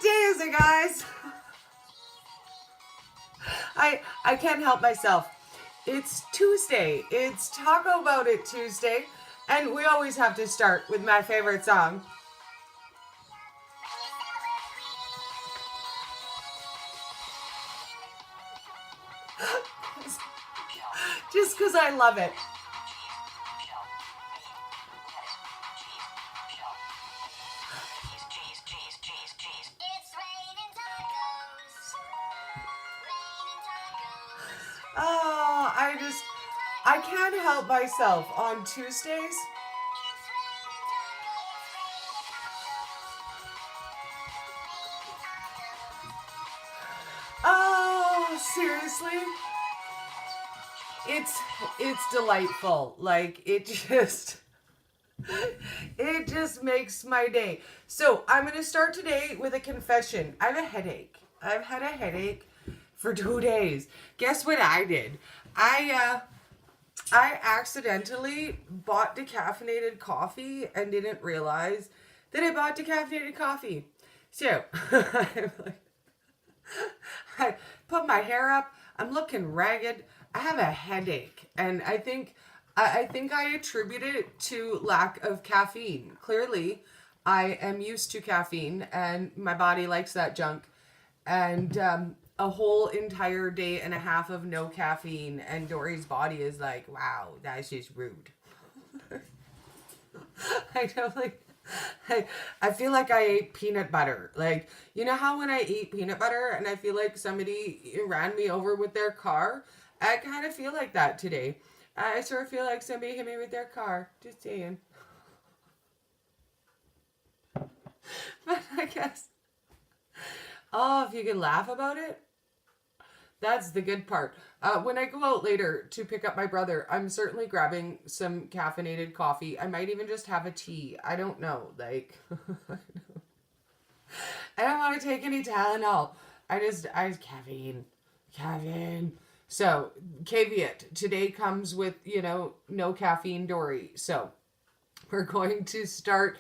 day is it, guys? I can't help myself. It's Tuesday. It's Taco About It Tuesday, and we always have to start with my favorite song. Just because I love it. Oh, I can't help myself on Tuesdays. Oh, seriously? It's it's delightful. Like it just makes my day. So, I'm going to start today with a confession. I have a headache. I've had a headache for 2 days. Guess what I did? I accidentally bought decaffeinated coffee and didn't realize that I bought decaffeinated coffee. So, I'm like, I put my hair up. I'm looking ragged. I have a headache, and I think I attribute it to lack of caffeine. Clearly, I am used to caffeine, and my body likes that junk. And a whole entire day and a half of no caffeine, and Dori's body is like, "Wow, that's just rude." I know, like, I feel like I ate peanut butter. Like, you know how when I eat peanut butter and I feel like somebody ran me over with their car? I kind of feel like that today. I sort of feel like somebody hit me with their car. Just saying. But I guess, oh, if you can laugh about it, that's the good part. When I go out later to pick up my brother, I'm certainly grabbing some caffeinated coffee. I might even just have a tea. I don't know. Like, I don't want to take any Tylenol. Caffeine. Caffeine. So, caveat. Today comes with, no caffeine Dory. So, we're going to start.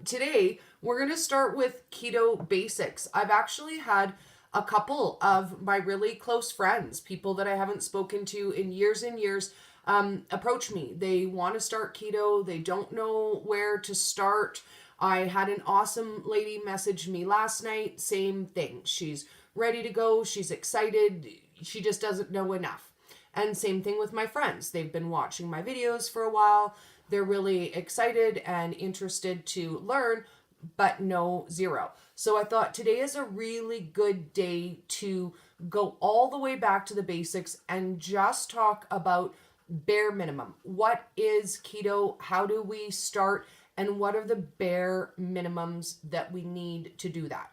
Today, we're going to start with keto basics. I've actually had a couple of my really close friends, people that I haven't spoken to in years and years, approach me. They want to start keto. They don't know where to start. I had an awesome lady message me last night. Same thing. She's ready to go. She's excited. She just doesn't know enough. And same thing with my friends. They've been watching my videos for a while. They're really excited and interested to learn, but no zero. So I thought today is a really good day to go all the way back to the basics and just talk about bare minimum. What is keto? How do we start? And what are the bare minimums that we need to do that?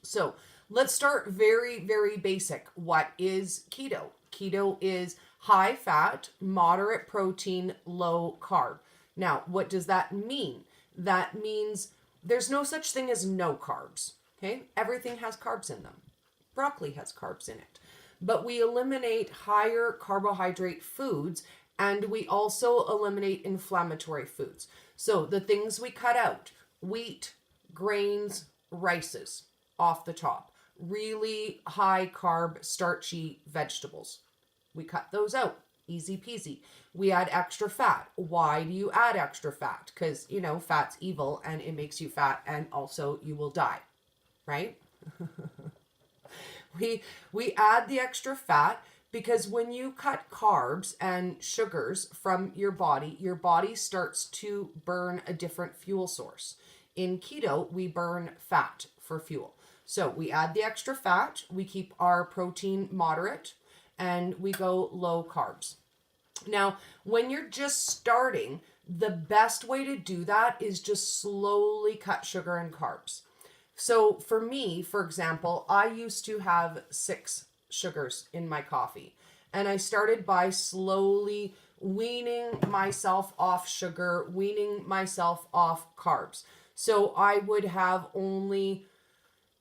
So let's start very, very basic. What is keto? Keto is high fat, moderate protein, low carb. Now, what does that mean? That means there's no such thing as no carbs. Okay? Everything has carbs in them. Broccoli has carbs in it. But we eliminate higher carbohydrate foods, and we also eliminate inflammatory foods. So the things we cut out: wheat, grains, rices off the top. Really high carb, starchy vegetables. We cut those out. Easy peasy. We add extra fat. Why do you add extra fat? Because, fat's evil and it makes you fat, and also you will die, right? we add the extra fat because when you cut carbs and sugars from your body starts to burn a different fuel source. In keto, we burn fat for fuel. So we add the extra fat, we keep our protein moderate, and we go low carbs. Now, when you're just starting, the best way to do that is just slowly cut sugar and carbs. So for me, for example, I used to have 6 sugars in my coffee. And I started by slowly weaning myself off sugar, weaning myself off carbs. So I would have only,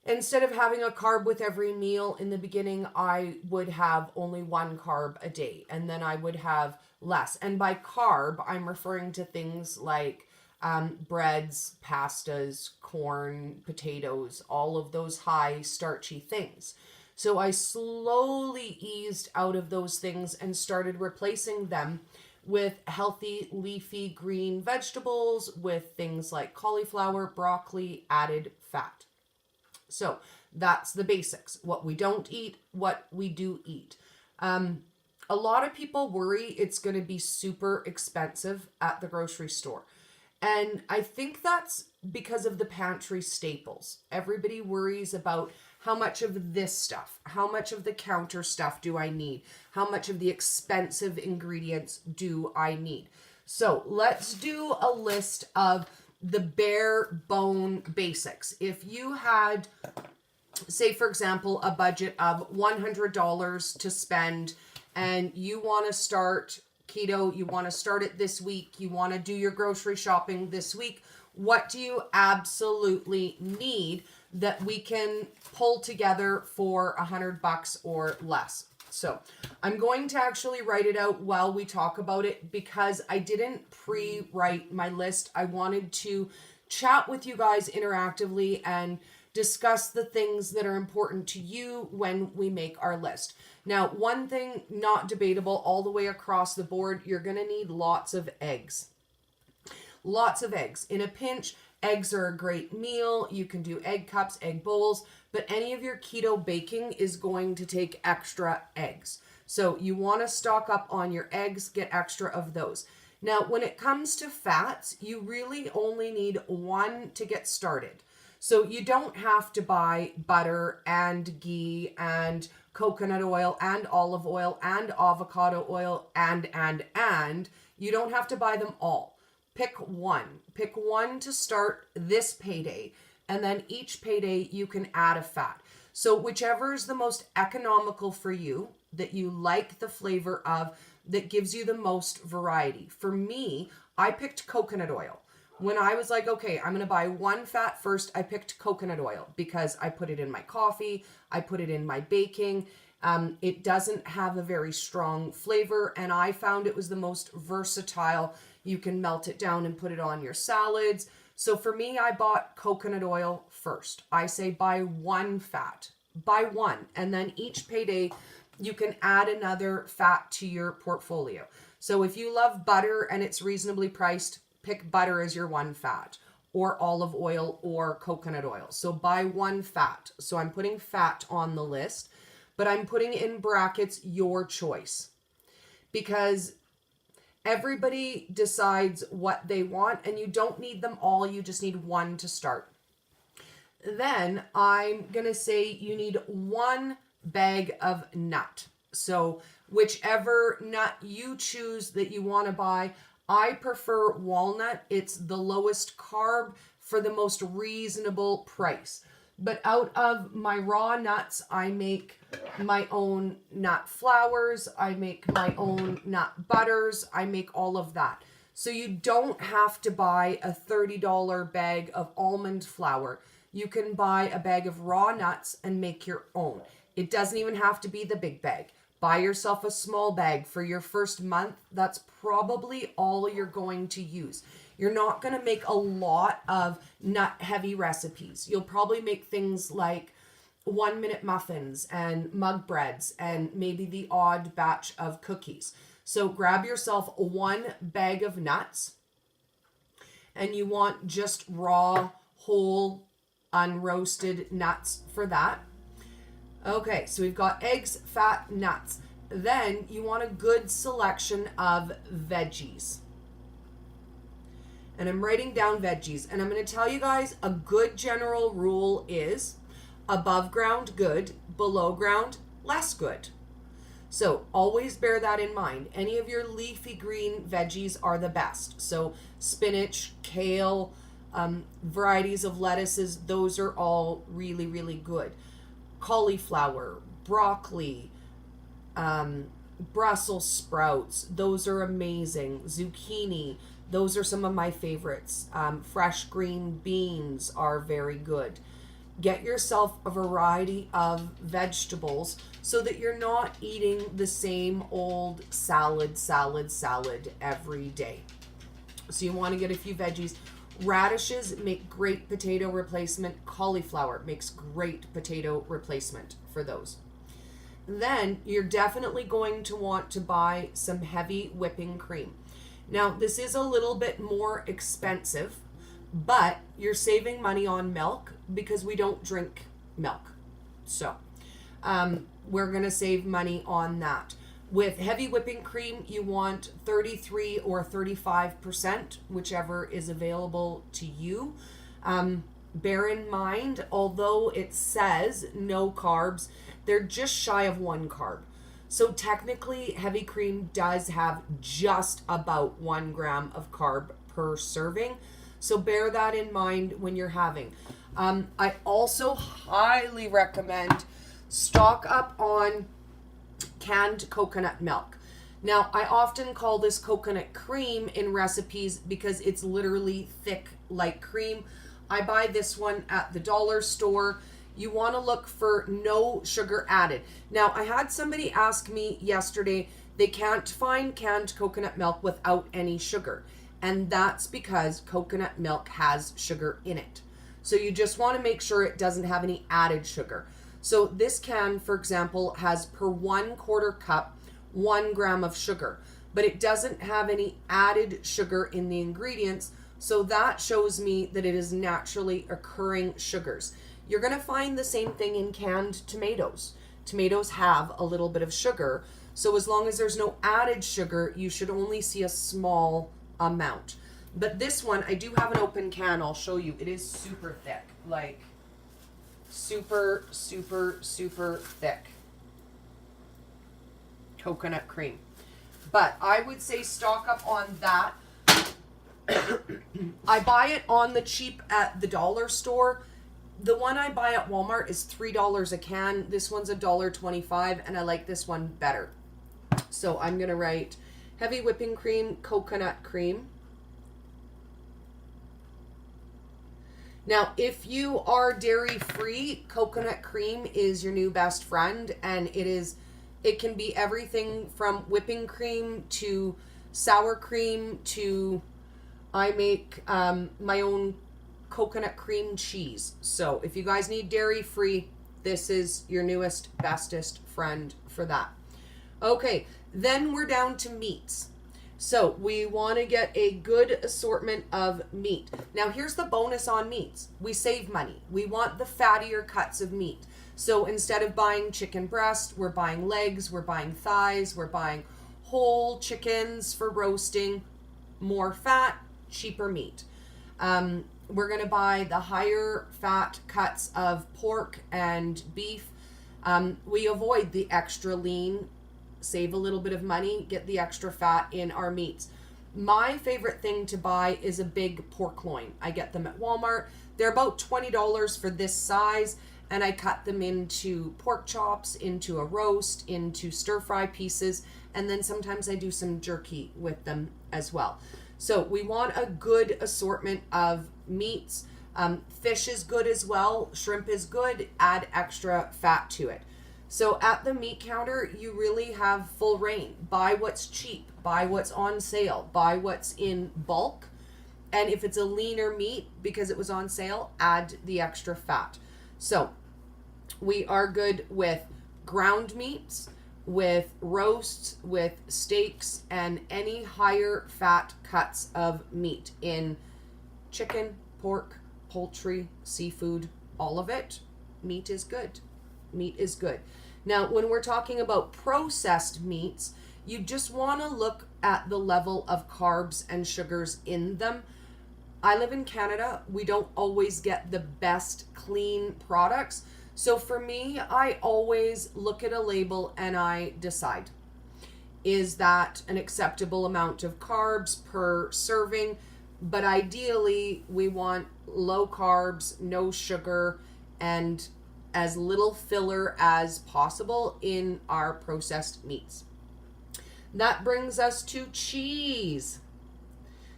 instead of having a carb with every meal in the beginning, I would have only 1 carb a day, and then I would have less. And by carb, I'm referring to things like breads, pastas, corn, potatoes, all of those high starchy things. So I slowly eased out of those things and started replacing them with healthy leafy green vegetables with things like cauliflower, broccoli, added fat. So that's the basics. What we don't eat, what we do eat. A lot of people worry it's going to be super expensive at the grocery store. And I think that's because of the pantry staples. Everybody worries about how much of this stuff, how much of the counter stuff do I need? How much of the expensive ingredients do I need? So let's do a list of the bare bone basics. If you had, say, for example, a budget of $100 to spend and you want to start keto, you want to start it this week, you want to do your grocery shopping this week, what do you absolutely need that we can pull together for $100 or less? So I'm going to actually write it out while we talk about it because I didn't pre-write my list. I wanted to chat with you guys interactively and discuss the things that are important to you when we make our list. Now, one thing not debatable all the way across the board, you're going to need lots of eggs. Lots of eggs. In a pinch, eggs are a great meal. You can do egg cups, egg bowls, but any of your keto baking is going to take extra eggs. So you want to stock up on your eggs, get extra of those. Now, when it comes to fats, you really only need one to get started. So you don't have to buy butter and ghee and coconut oil and olive oil and avocado oil and. You don't have to buy them all. Pick one. Pick one to start this payday. And then each payday you can add a fat. So whichever is the most economical for you, that you like the flavor of, that gives you the most variety. For me, I picked coconut oil. When I was like, okay, I'm going to buy one fat first, I picked coconut oil because I put it in my coffee, I put it in my baking. It doesn't have a very strong flavor, and I found it was the most versatile. You can melt it down and put it on your salads. So for me, I bought coconut oil first. I say buy one fat, buy one, and then each payday you can add another fat to your portfolio. So if you love butter and it's reasonably priced, pick butter as your one fat, or olive oil or coconut oil. So buy one fat. So I'm putting fat on the list, but I'm putting in brackets your choice because everybody decides what they want and you don't need them all. You just need one to start. Then I'm going to say you need one bag of nut. So whichever nut you choose that you want to buy, I prefer walnut. It's the lowest carb for the most reasonable price. But out of my raw nuts, I make my own nut flours. I make my own nut butters. I make all of that. So you don't have to buy a $30 bag of almond flour. You can buy a bag of raw nuts and make your own. It doesn't even have to be the big bag. Buy yourself a small bag for your first month. That's probably all you're going to use. You're not going to make a lot of nut heavy recipes. You'll probably make things like 1-minute muffins and mug breads and maybe the odd batch of cookies. So grab yourself one bag of nuts and you want just raw, whole, unroasted nuts for that. Okay, so we've got eggs, fat, nuts. Then you want a good selection of veggies. And I'm writing down veggies. And I'm going to tell you guys a good general rule is above ground good, below ground less good. So always bear that in mind. Any of your leafy green veggies are the best. So spinach, kale, varieties of lettuces, those are all really, really good. Cauliflower, broccoli, Brussels sprouts, those are amazing. Zucchini, those are some of my favorites. Fresh green beans are very good. Get yourself a variety of vegetables so that you're not eating the same old salad every day. So you want to get a few veggies. Radishes make great potato replacement. Cauliflower makes great potato replacement for those. Then you're definitely going to want to buy some heavy whipping cream. Now, this is a little bit more expensive, but you're saving money on milk because we don't drink milk. So we're going to save money on that. With heavy whipping cream, you want 33 or 35%, whichever is available to you. Bear in mind, although it says no carbs, they're just shy of 1 carb. So technically, heavy cream does have just about 1 gram of carb per serving. So bear that in mind when you're having. I also highly recommend stock up on canned coconut milk. Now, I often call this coconut cream in recipes because it's literally thick like cream. I buy this one at the dollar store. You want to look for no sugar added. Now, I had somebody ask me yesterday, they can't find canned coconut milk without any sugar. And that's because coconut milk has sugar in it. So you just want to make sure it doesn't have any added sugar. So this can, for example, has per 1/4 cup, 1 gram of sugar, but it doesn't have any added sugar in the ingredients. So that shows me that it is naturally occurring sugars. You're going to find the same thing in canned tomatoes. Tomatoes have a little bit of sugar. So as long as there's no added sugar, you should only see a small amount. But this one, I do have an open can. I'll show you. It is super thick, like super, super, super thick coconut cream. But I would say stock up on that. I buy it on the cheap at the dollar store. The one I buy at Walmart is $3 a can. This one's $1.25, and I like this one better. So I'm going to write heavy whipping cream, coconut cream. Now, if you are dairy-free, coconut cream is your new best friend, and it can be everything from whipping cream to sour cream to I make my own coconut cream cheese. So if you guys need dairy-free, this is your newest, bestest friend for that. Okay, then we're down to meats. So we want to get a good assortment of meat. Now here's the bonus on meats. We save money. We want the fattier cuts of meat. So instead of buying chicken breast, we're buying legs, we're buying thighs, we're buying whole chickens for roasting. More fat, cheaper meat. We're going to buy the higher fat cuts of pork and beef. We avoid the extra lean, save a little bit of money, get the extra fat in our meats. My favorite thing to buy is a big pork loin. I get them at Walmart. They're about $20 for this size, and I cut them into pork chops, into a roast, into stir-fry pieces, and then sometimes I do some jerky with them as well. So we want a good assortment of meats. Fish is good as well. Shrimp is good. Add extra fat to it. So at the meat counter, you really have full reign. Buy what's cheap. Buy what's on sale. Buy what's in bulk. And if it's a leaner meat, because it was on sale, add the extra fat. So we are good with ground meats, with roasts, with steaks, and any higher fat cuts of meat in chicken, pork, poultry, seafood, all of it. Meat is good. Meat is good. Now, when we're talking about processed meats, you just want to look at the level of carbs and sugars in them. I live in Canada. We don't always get the best clean products. So for me, I always look at a label and I decide, is that an acceptable amount of carbs per serving? But ideally, we want low carbs, no sugar, and as little filler as possible in our processed meats. That brings us to cheese.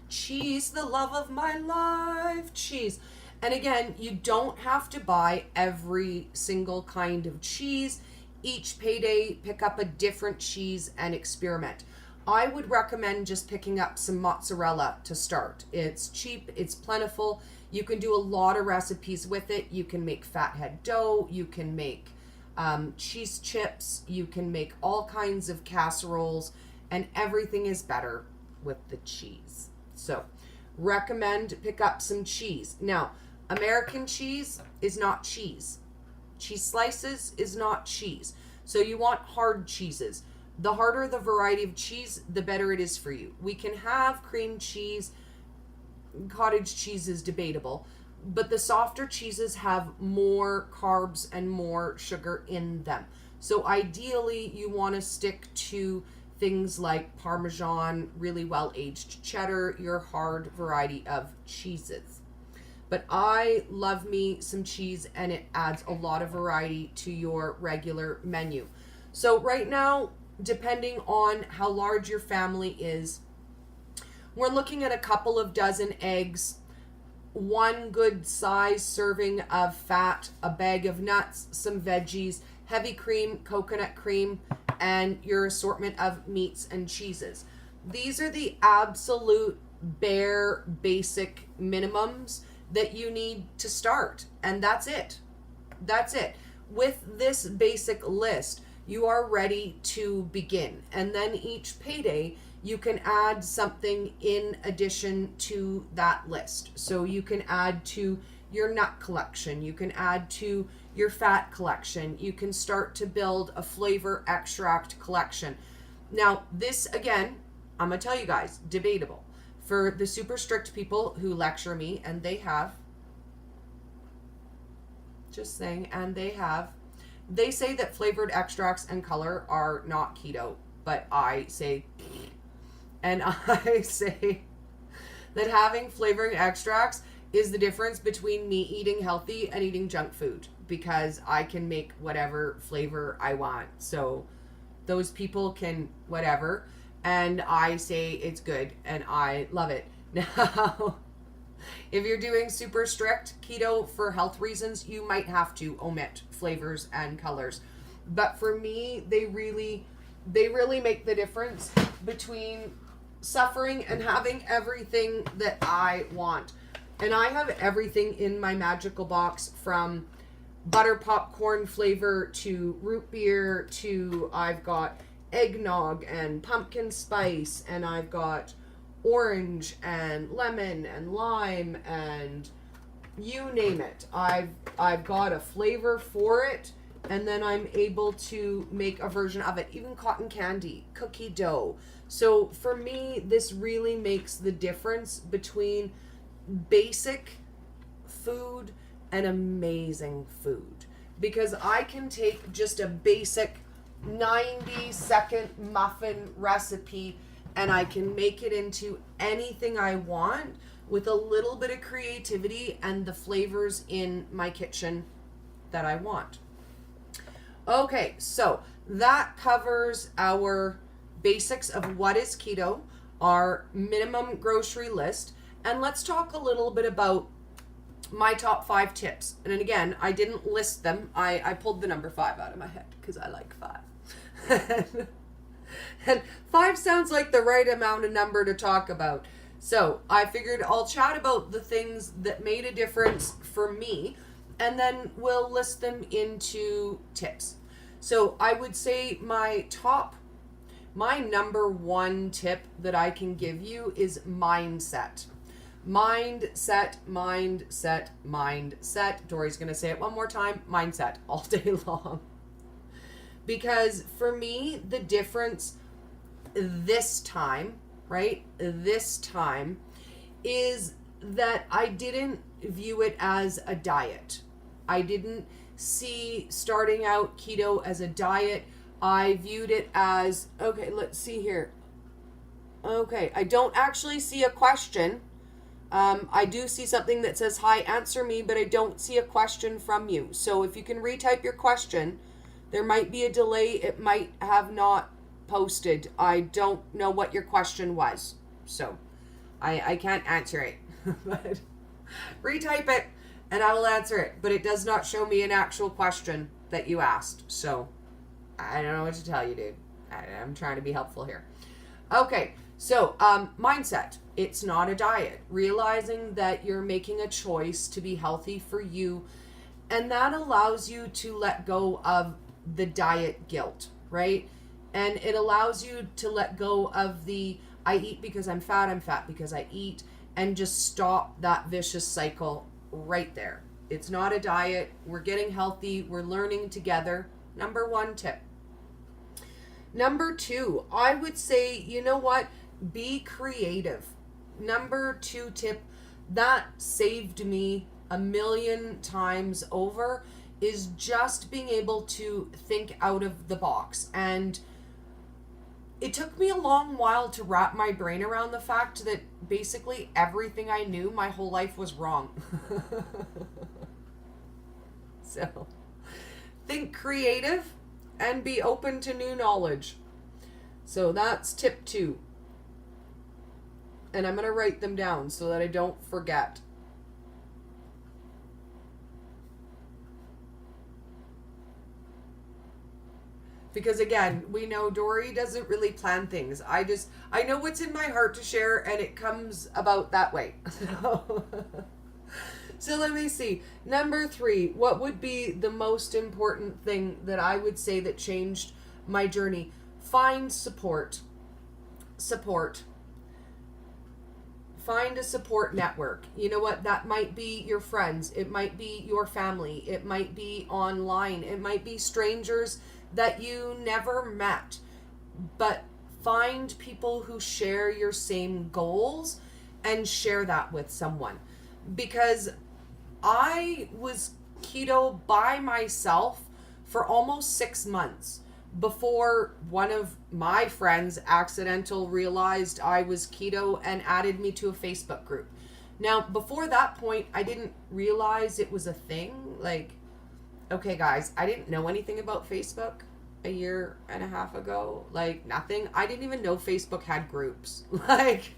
Cheese, the love of my life, cheese. And again, you don't have to buy every single kind of cheese. Each payday, pick up a different cheese and experiment. I would recommend just picking up some mozzarella to start. It's cheap, it's plentiful. You can do a lot of recipes with it. You can make fathead dough, you can make cheese chips, you can make all kinds of casseroles, and everything is better with the cheese. So, recommend pick up some cheese. Now, American cheese is not cheese. Cheese slices is not cheese. So you want hard cheeses. The harder the variety of cheese, the better it is for you. We can have cream cheese, cottage cheese is debatable, but the softer cheeses have more carbs and more sugar in them. So ideally, you want to stick to things like Parmesan, really well-aged cheddar, your hard variety of cheeses. But I love me some cheese, and it adds a lot of variety to your regular menu. So right now, depending on how large your family is, we're looking at a couple of dozen eggs, one good size serving of fat, a bag of nuts, some veggies, heavy cream, coconut cream, and your assortment of meats and cheeses. These are the absolute bare basic minimums that you need to start, and that's it. That's it. With this basic list, you are ready to begin, and then each payday you can add something in addition to that list. So you can add to your nut collection, you can add to your fat collection, you can start to build a flavor extract collection. Now this, again, I'm gonna tell you guys, debatable. For the super strict people who lecture me, and they have, just saying, and they say that flavored extracts and color are not keto, but I say, and I say that having flavoring extracts is the difference between me eating healthy and eating junk food, because I can make whatever flavor I want. So those people can whatever, and I say it's good and I love it. Now, if you're doing super strict keto for health reasons, you might have to omit flavors and colors. But for me, they really make the difference between suffering and having everything that I want. And I have everything in my magical box, from butter popcorn flavor to root beer to I've got eggnog and pumpkin spice, and I've got orange and lemon and lime, and you name it. I've got a flavor for it, and then I'm able to make a version of it. Even cotton candy, cookie dough. So for me, this really makes the difference between basic food and amazing food, because I can take just a basic 90-second muffin recipe and I can make it into anything I want with a little bit of creativity and the flavors in my kitchen that I want. Okay, so that covers our basics of what is keto, our minimum grocery list, and let's talk a little bit about my top 5 tips. And again, I didn't list them. I pulled the number 5 out of my head because I like 5. And 5 sounds like the right amount of number to talk about. So I figured I'll chat about the things that made a difference for me, and then we'll list them into tips. So I would say my number 1 tip that I can give you is mindset. Mindset, mindset, mindset. Dori's going to say it one more time. Mindset all day long. Because for me, the difference this time, right? This time is that I didn't view it as a diet. I didn't see starting out keto as a diet. I viewed it as, okay, let's see here. Okay, I don't actually see a question. I do see something that says, hi, answer me, but I don't see a question from you. So if you can retype your question, there might be a delay. It might have not posted. I don't know what your question was. So I can't answer it. But retype it and I will answer it. But it does not show me an actual question that you asked. So I don't know what to tell you, dude. I'm trying to be helpful here. Okay, so mindset. It's not a diet. Realizing that you're making a choice to be healthy for you, and that allows you to let go of the diet guilt, right? And it allows you to let go of the I eat because I'm fat because I eat, and just stop that vicious cycle right there. It's not a diet. We're getting healthy. We're learning together. Number one tip. Number two, I would say, you know what? Be creative. Number two tip that saved me a million times over is just being able to think out of the box. And it took me a long while to wrap my brain around the fact that basically everything I knew my whole life was wrong. So, think creative and be open to new knowledge. So that's tip 2. And I'm going to write them down so that I don't forget. Because again, we know Dori doesn't really plan things. I know what's in my heart to share, and it comes about that way. So let me see. Number 3, what would be the most important thing that I would say that changed my journey? Find support. Support. Find a support network. You know what? That might be your friends. It might be your family. It might be online. It might be strangers that you never met. But find people who share your same goals and share that with someone. Because I was keto by myself for almost 6 months before one of my friends accidental realized I was keto and added me to a Facebook group. Now, before that point, I didn't realize it was a thing. Like, okay, guys, I didn't know anything about Facebook a year and a half ago. Like, nothing. I didn't even know Facebook had groups. Like,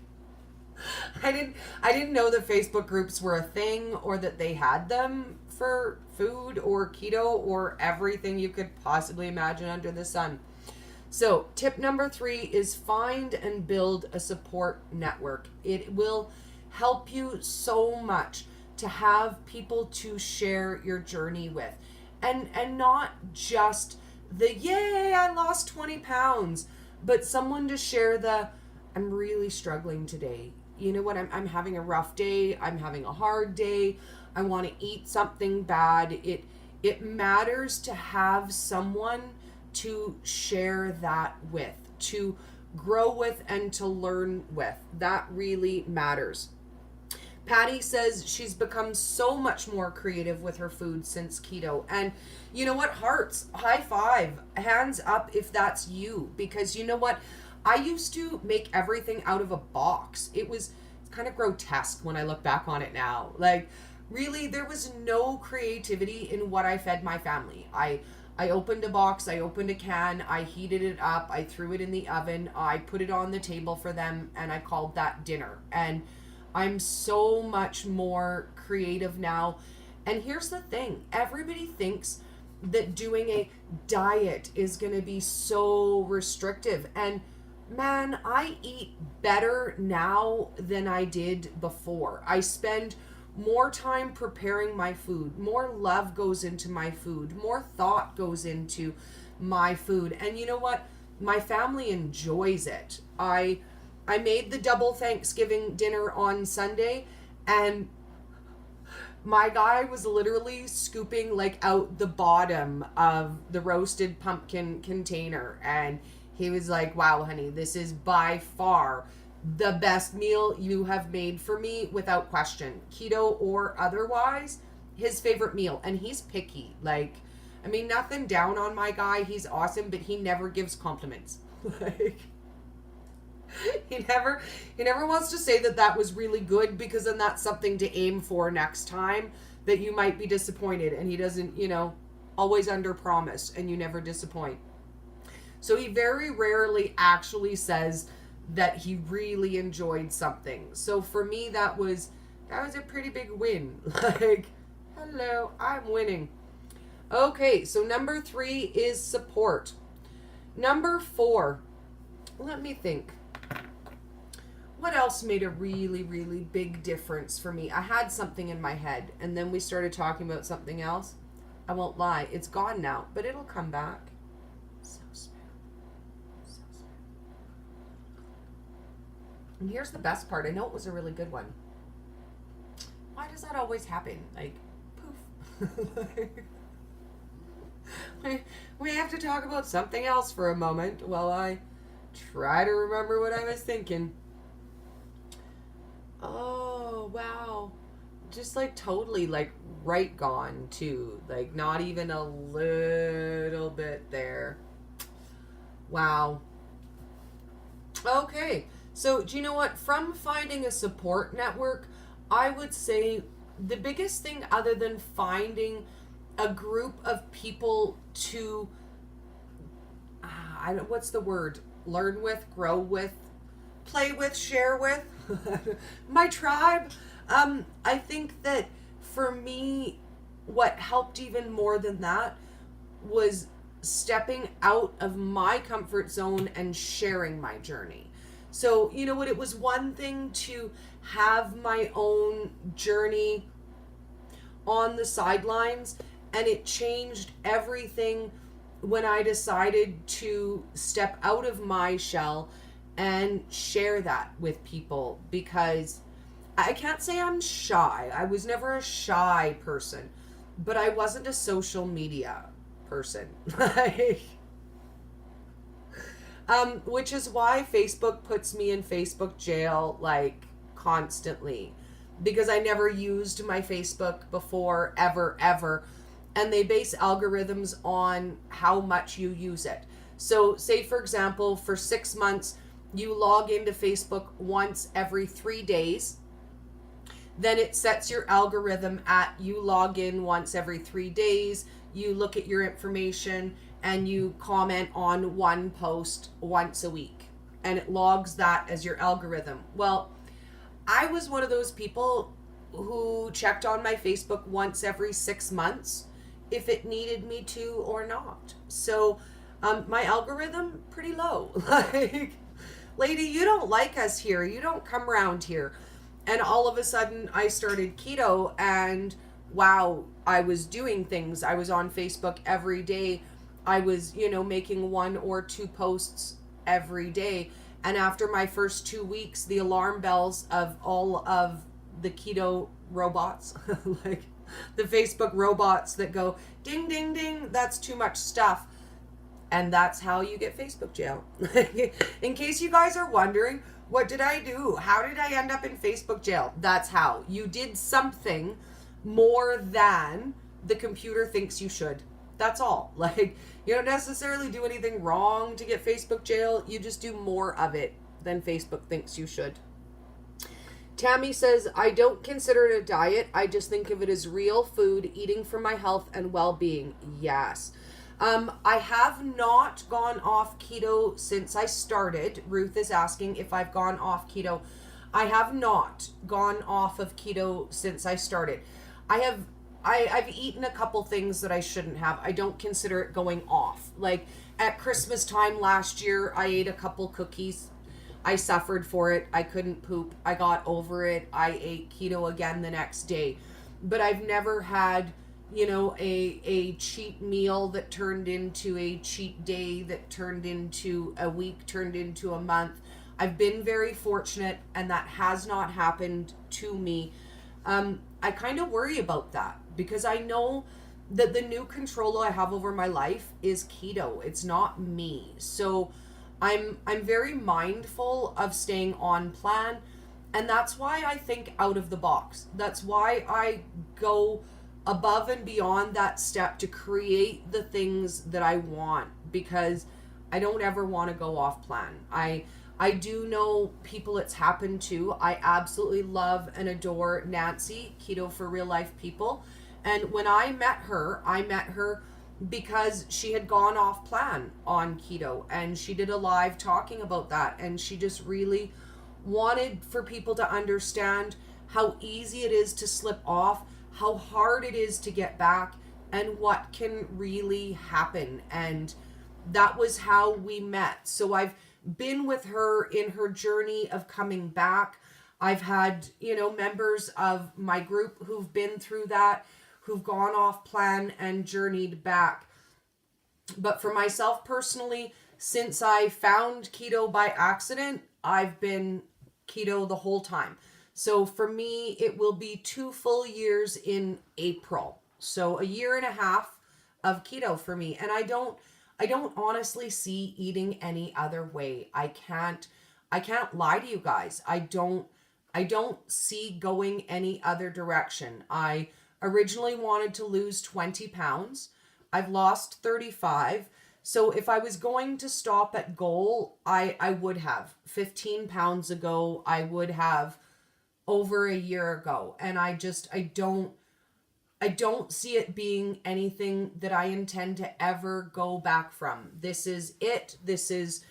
I didn't know that Facebook groups were a thing, or that they had them for food or keto or everything you could possibly imagine under the sun. So tip number 3 is find and build a support network. It will help you so much to have people to share your journey with, and not just the yay I lost 20 pounds, but someone to share the I'm really struggling today. You know what? I'm having a rough day. I'm having a hard day. I want to eat something bad. It matters to have someone to share that with, to grow with, and to learn with. That really matters. Patty says she's become so much more creative with her food since keto. And you know what? Hearts, high five, hands up if that's you. Because you know what? I used to make everything out of a box. It's kind of grotesque when I look back on it now. Like, really, there was no creativity in what I fed my family. I opened a box, I opened a can, I heated it up, I threw it in the oven, I put it on the table for them, and I called that dinner. And I'm so much more creative now. And here's the thing, everybody thinks that doing a diet is going to be so restrictive. And man, I eat better now than I did before. I spend more time preparing my food. More love goes into my food. More thought goes into my food. And you know what? My family enjoys it. I made the double Thanksgiving dinner on Sunday, and my guy was literally scooping like out the bottom of the roasted pumpkin container, and he was like, wow, honey, this is by far the best meal you have made for me, without question. Keto or otherwise, his favorite meal. And he's picky. Like, I mean, nothing down on my guy. He's awesome, but he never gives compliments. Like, he never wants to say that was really good, because then that's something to aim for next time, that you might be disappointed. And he doesn't, always under promise, and you never disappoint. So he very rarely actually says that he really enjoyed something. So for me, that was a pretty big win. Like, hello, I'm winning. Okay, so number 3 is support. Number 4, let me think. what else made a really, really big difference for me? I had something in my head, and then we started talking about something else. I won't lie, it's gone now, but it'll come back. So smooth. So smooth. And here's the best part. I know it was a really good one. Why does that always happen? Like, poof. We have to talk about something else for a moment while I try to remember what I was thinking. Oh, wow. Just like totally like right gone too. Like not even a little bit there. Wow. Okay. So do you know what? From finding a support network, I would say the biggest thing other than finding a group of people to, what's the word? Learn with, grow with, play with, share with. My tribe. I think that for me, what helped even more than that was stepping out of my comfort zone and sharing my journey. So, you know what? It was one thing to have my own journey on the sidelines, and it changed everything when I decided to step out of my shell and share that with people, because I can't say I'm shy. I was never a shy person, but I wasn't a social media person. Which is why Facebook puts me in Facebook jail like constantly, because I never used my Facebook before, ever. And they base algorithms on how much you use it. So say, for example, for 6 months, you log into Facebook once every 3 days. Then it sets your algorithm at you log in once every 3 days, you look at your information, and you comment on one post once a week. And it logs that as your algorithm. Well, I was one of those people who checked on my Facebook once every 6 months if it needed me to or not. So my algorithm, pretty low. Like, lady, you don't like us here. You don't come around here. And all of a sudden I started keto, and wow, I was doing things. I was on Facebook every day. I was, making 1 or 2 posts every day. And after my first 2 weeks, the alarm bells of all of the keto robots, like the Facebook robots that go ding, ding, ding, that's too much stuff. And that's how you get Facebook jail. In case you guys are wondering, what did I do? How did I end up in Facebook jail? That's how. You did something more than the computer thinks you should. That's all. Like, you don't necessarily do anything wrong to get Facebook jail. You just do more of it than Facebook thinks you should. Tammy says, I don't consider it a diet. I just think of it as real food, eating for my health and well-being. Yes. I have not gone off keto since I started. Ruth is asking if I've gone off keto. I have not gone off of keto since I started. I've eaten a couple things that I shouldn't have. I don't consider it going off. Like at Christmas time last year, I ate a couple cookies. I suffered for it. I couldn't poop. I got over it. I ate keto again the next day. But I've never had, a cheat meal that turned into a cheat day, that turned into a week, turned into a month. I've been very fortunate, and that has not happened to me. I kind of worry about that, because I know that the new control I have over my life is keto. It's not me. So I'm very mindful of staying on plan, and that's why I think out of the box. That's why I go above and beyond that step to create the things that I want, because I don't ever want to go off plan. I do know people it's happened to. I absolutely love and adore Nancy, Keto for Real Life People. And when I met her because she had gone off plan on keto, and she did a live talking about that, and she just really wanted for people to understand how easy it is to slip off, how hard it is to get back, and what can really happen. And that was how we met. So I've been with her in her journey of coming back. I've had, members of my group who've been through that, who've gone off plan and journeyed back. But for myself personally, since I found keto by accident, I've been keto the whole time. So for me, it will be 2 full years in April. So a year and a half of keto for me. And I don't honestly see eating any other way. I can't lie to you guys. I don't see going any other direction. I originally wanted to lose 20 pounds. I've lost 35. So if I was going to stop at goal, I would have 15 pounds ago. I would have over a year ago. And I don't see it being anything that I intend to ever go back from. This is it. This is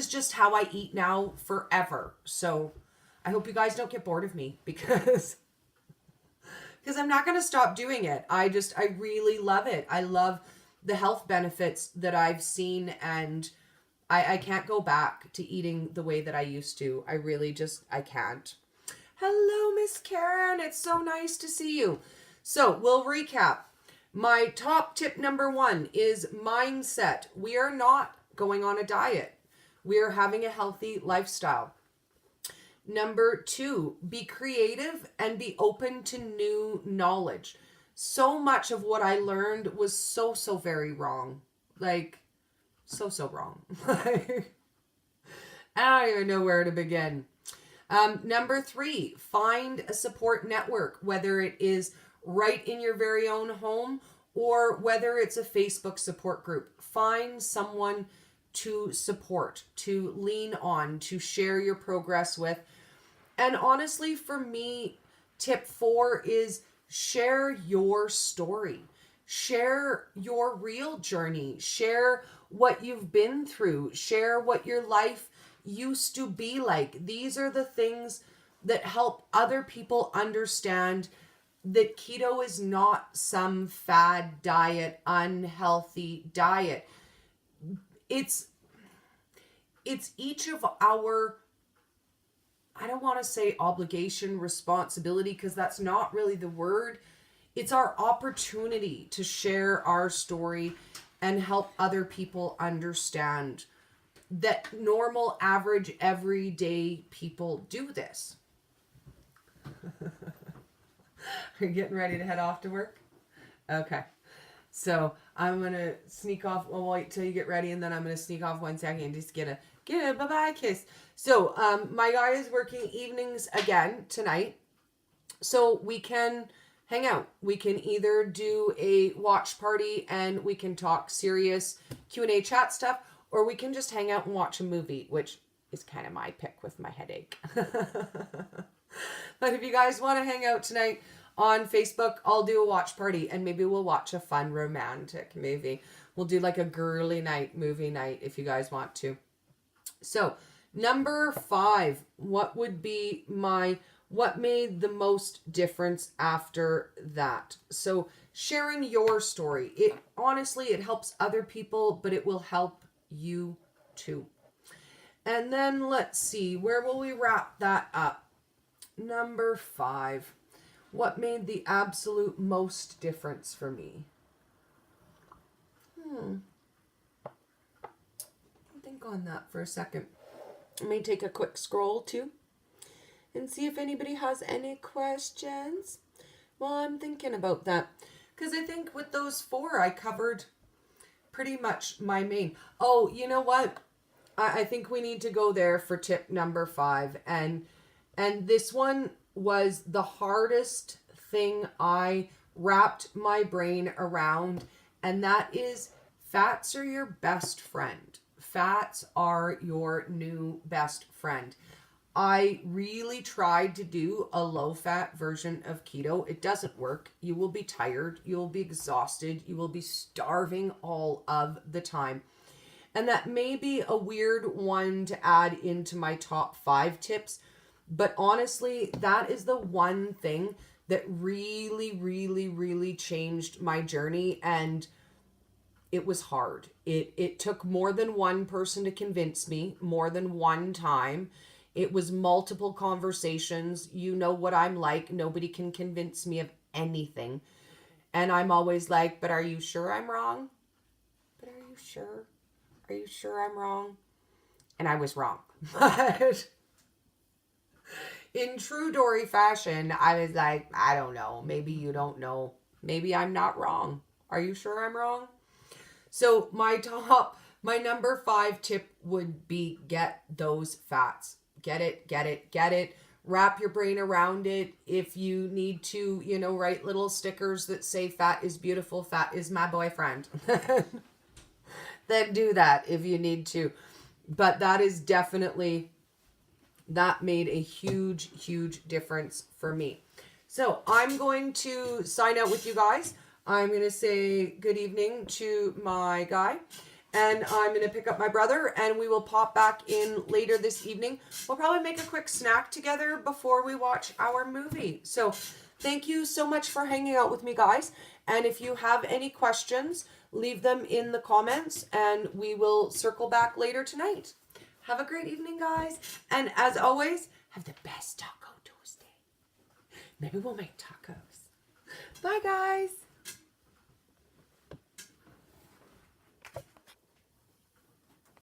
just how I eat now forever. So I hope you guys don't get bored of me because I'm not going to stop doing it. I really love it. I love the health benefits that I've seen, and I can't go back to eating the way that I used to. I can't. Hello, Miss Karen. It's so nice to see you. So we'll recap. My top tip number 1 is mindset. We are not going on a diet. We are having a healthy lifestyle. Number 2, be creative and be open to new knowledge. So much of what I learned was so very wrong. Like, so wrong. I don't even know where to begin. Number 3, find a support network, whether it is right in your very own home or whether it's a Facebook support group. Find someone to support, to lean on, to share your progress with. And honestly, for me, tip 4 is share your story. Share your real journey. Share what you've been through. Share what your life used to be like. These are the things that help other people understand that keto is not some fad diet, unhealthy diet. It's each of our, I don't want to say obligation, responsibility, because that's not really the word. It's our opportunity to share our story and help other people understand that normal, average, everyday people do this. Are you getting ready to head off to work? Okay. So I'm going to sneak off. I'll wait till you get ready, and then I'm going to sneak off 1 second and just get a bye-bye kiss. So my guy is working evenings again tonight. So we can hang out. We can either do a watch party and we can talk serious Q&A chat stuff, or we can just hang out and watch a movie, which is kind of my pick with my headache. But if you guys want to hang out tonight on Facebook, I'll do a watch party and maybe we'll watch a fun romantic movie. We'll do like a girly night, movie night, if you guys want to. So number 5, what made the most difference after that? So sharing your story. It helps other people, but it will help you too. And then let's see, where will we wrap that up? Number 5, what made the absolute most difference for me? Think on that for a second. I may take a quick scroll too and see if anybody has any questions while I'm thinking about that. Because I think with those 4, I covered pretty much my main. Oh, you know what? I think we need to go there for tip number 5. And this one was the hardest thing I wrapped my brain around. And that is, fats are your best friend. Fats are your new best friend. I really tried to do a low-fat version of keto. It doesn't work. You will be tired. You will be exhausted. You will be starving all of the time. And that may be a weird one to add into my top 5 tips. But honestly, that is the one thing that really changed my journey. And it was hard. It took more than one person to convince me, more than one time. It was multiple conversations. You know what I'm like. Nobody can convince me of anything. And I'm always like, but are you sure I'm wrong? But are you sure? Are you sure I'm wrong? And I was wrong. But in true Dori fashion, I was like, I don't know. Maybe you don't know. Maybe I'm not wrong. Are you sure I'm wrong? So my number 5 tip would be get those fats. Get it, get it, get it. Wrap your brain around it. If you need to, write little stickers that say fat is beautiful, fat is my boyfriend. Then do that if you need to. But that made a huge, huge difference for me. So I'm going to sign out with you guys. I'm going to say good evening to my guy. And I'm going to pick up my brother, and we will pop back in later this evening. We'll probably make a quick snack together before we watch our movie. So thank you so much for hanging out with me, guys. And if you have any questions, leave them in the comments, and we will circle back later tonight. Have a great evening, guys. And as always, have the best Taco Tuesday. Maybe we'll make tacos. Bye, guys.